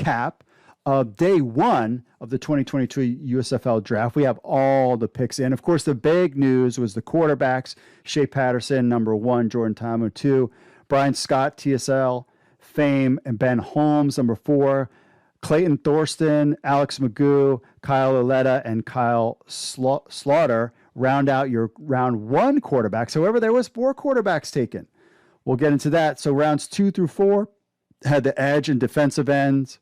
recap of day one of the 2022 USFL Draft. We have all the picks in. Of course, the big news was the quarterbacks: Shea Patterson, number 1, Jordan Ta'amu, 2, Brian Scott, TSL fame, and Ben Holmes, number 4, Clayton Thorsten, Alex Magoo, Kyle Aletta, and Kyle Slaughter round out your round 1 quarterbacks. However, there was 4 quarterbacks taken. We'll get into that. So rounds 2 through 4 had the edge and defensive ends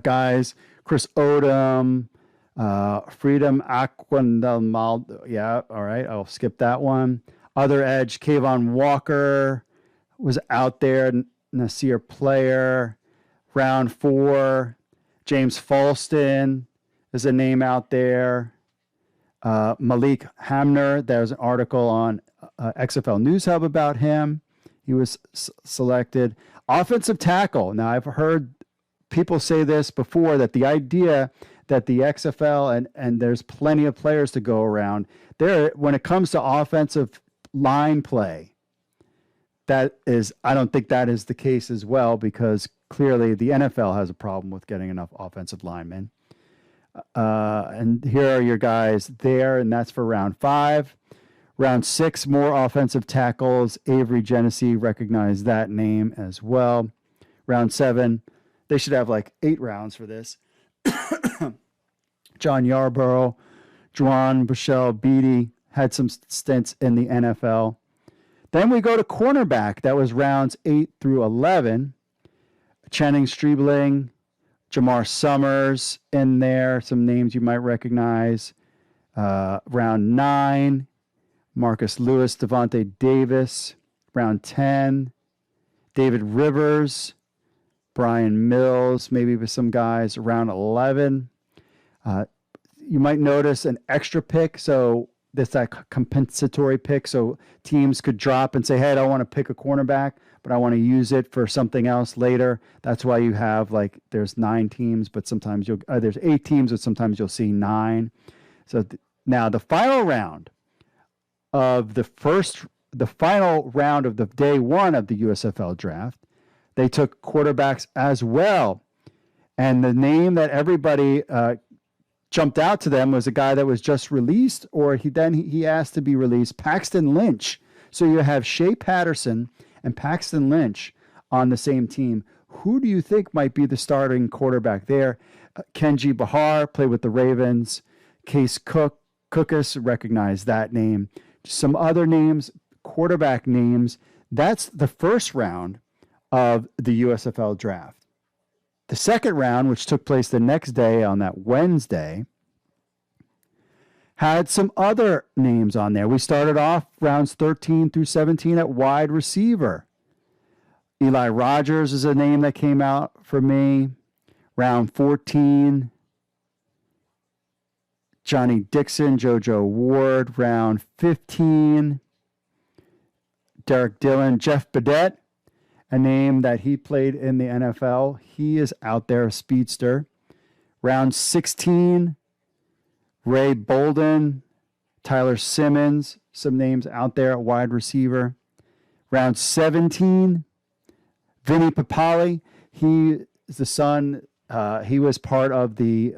guys: Chris Odom, Freedom Aquindalmaldo. Yeah, all right, I'll skip that one. Other edge: Kayvon Walker was out there. Nasir Player. Round 4, James Falston is a name out there. Malik Hamner, there's an article on XFL News Hub about him. He was selected. Offensive tackle. Now, I've heard people say this before, that the idea that the XFL, and there's plenty of players to go around, there, when it comes to offensive line play, I don't think that is the case as well, because clearly the NFL has a problem with getting enough offensive linemen. And here are your guys there, and that's for round 5. Round 6, more offensive tackles. Avery Genesee, recognize that name as well. Round 7, they should have like 8 rounds for this. John Yarborough, Juan Bushell Beatty had some stints in the NFL. Then we go to cornerback. That was rounds 8 through 11. Channing Streebling, Jamar Summers in there, some names you might recognize. Round 9, Marcus Lewis, Devontae Davis. Round 10, David Rivers, Brian Mills, maybe with some guys. Round 11, you might notice an extra pick. So that's that compensatory pick. So teams could drop and say, hey, I don't want to pick a cornerback, but I want to use it for something else later. That's why you have, like, there's 9 teams, but sometimes there's 8 teams, but sometimes you'll see 9. So now the final round of the final round of the day 1 of the USFL Draft, they took quarterbacks as well. And the name that everybody jumped out to them was a guy that was just released, or he asked to be released, Paxton Lynch. So you have Shea Patterson and Paxton Lynch on the same team. Who do you think might be the starting quarterback there? Kenji Bahar, played with the Ravens. Case Cookus, recognize that name. Some other names, quarterback names. That's the first round of the USFL Draft. The second round, which took place the next day on that Wednesday, had some other names on there. We started off rounds 13 through 17 at wide receiver. Eli Rogers is a name that came out for me. Round 14, Johnny Dixon, JoJo Ward. Round 15, Derek Dillon, Jeff Badette, a name that he played in the NFL. He is out there, a speedster. Round 16, Ray Bolden, Tyler Simmons, some names out there at wide receiver. Round 17, Vinnie Papali. He is the son. He was part of the,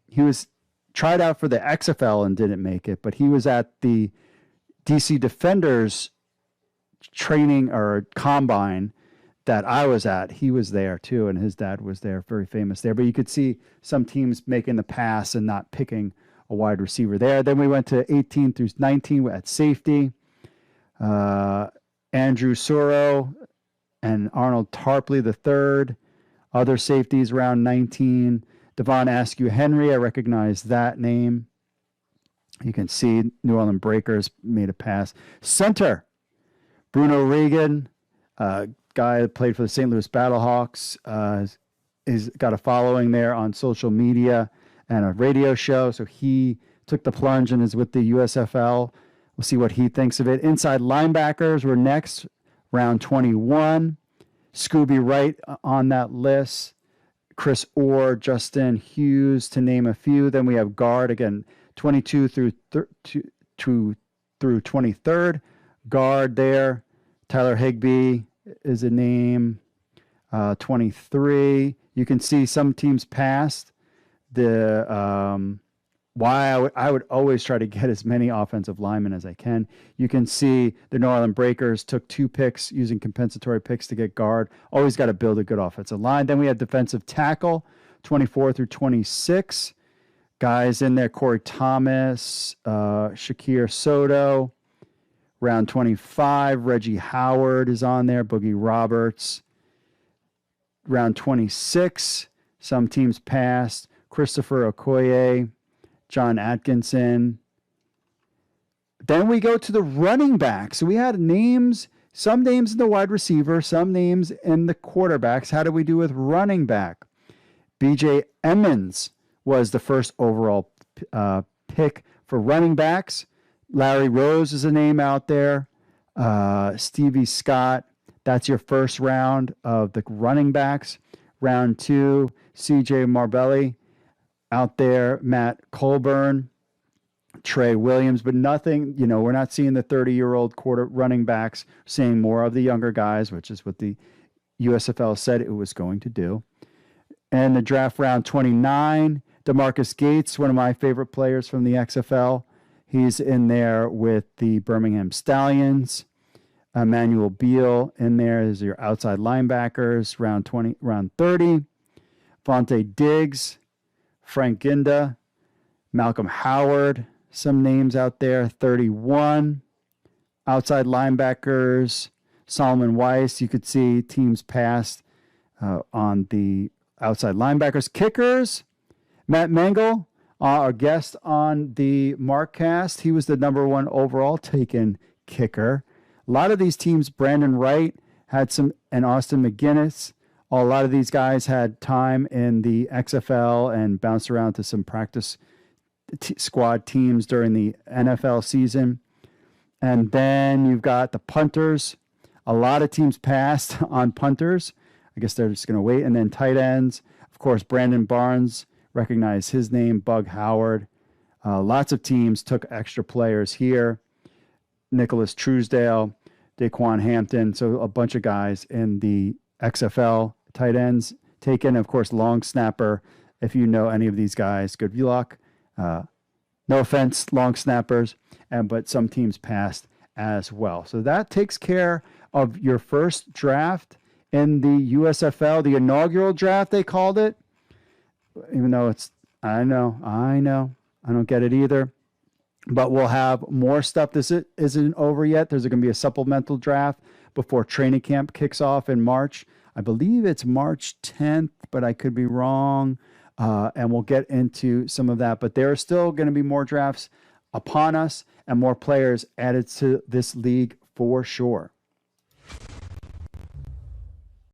he was tried out for the XFL and didn't make it, but he was at the DC Defenders training or combine that I was at. He was there too, and his dad was there, very famous there. But you could see some teams making the pass and not picking a wide receiver there. Then we went to 18 through 19 at safety. Andrew Suro and Arnold Tarpley III. Other safeties around 19. Devon Askew Henry, I recognize that name. You can see New Orleans Breakers made a pass. Center, Bruno Regan, guy that played for the St. Louis Battlehawks, is got a following there on social media and a radio show. So he took the plunge and is with the USFL. We'll see what he thinks of it. Inside linebackers were next, round 21. Scooby Wright on that list. Chris Orr, Justin Hughes, to name a few. Then we have guard, again, 22 through 23rd. Guard there. Tyler Higbee is a name. 23. You can see some teams passed the why I would always try to get as many offensive linemen as I can. You can see the New Orleans Breakers took 2 picks using compensatory picks to get guard. Always got to build a good offensive line. Then we had defensive tackle, 24 through 26. Guys in there, Corey Thomas, Shakir Soto. Round 25, Reggie Howard is on there, Boogie Roberts. Round 26, some teams passed, Christopher Okoye, John Atkinson. Then we go to the running back. So we had names, some names in the wide receiver, some names in the quarterbacks. How did we do with running back? BJ Emmons was the first overall pick for running backs. Larry Rose is a name out there. Stevie Scott. That's your first round of the running backs. Round 2, CJ Marbelli out there. Matt Colburn, Trey Williams, but nothing, we're not seeing the 30-year-old quarter running backs, seeing more of the younger guys, which is what the USFL said it was going to do. And the draft round 29, DeMarcus Gates, one of my favorite players from the XFL. He's in there with the Birmingham Stallions. Emmanuel Beal in there is your outside linebackers, round 30. Vontae Diggs, Frank Ginda, Malcolm Howard, some names out there, 31. Outside linebackers, Solomon Weiss. You could see teams passed on the outside linebackers. Kickers, Matt Mengel, our guest on the Markcast. He was the number 1 overall taken kicker. A lot of these teams, Brandon Wright had some, and Austin McGinnis. A lot of these guys had time in the XFL and bounced around to some practice squad teams during the NFL season. And then you've got the punters. A lot of teams passed on punters. I guess they're just going to wait. And then tight ends, of course, Brandon Barnes, recognize his name, Bug Howard. Lots of teams took extra players here. Nicholas Truesdale, Daquan Hampton. So a bunch of guys in the XFL tight ends taken. Of course, long snapper. If you know any of these guys, good luck. No offense, long snappers, but some teams passed as well. So that takes care of your first draft in the USFL, the inaugural draft, they called it. Even though I know, I don't get it either. But we'll have more stuff. This isn't over yet. There's going to be a supplemental draft before training camp kicks off in March. I believe it's March 10th, but I could be wrong. And we'll get into some of that. But there are still going to be more drafts upon us and more players added to this league for sure.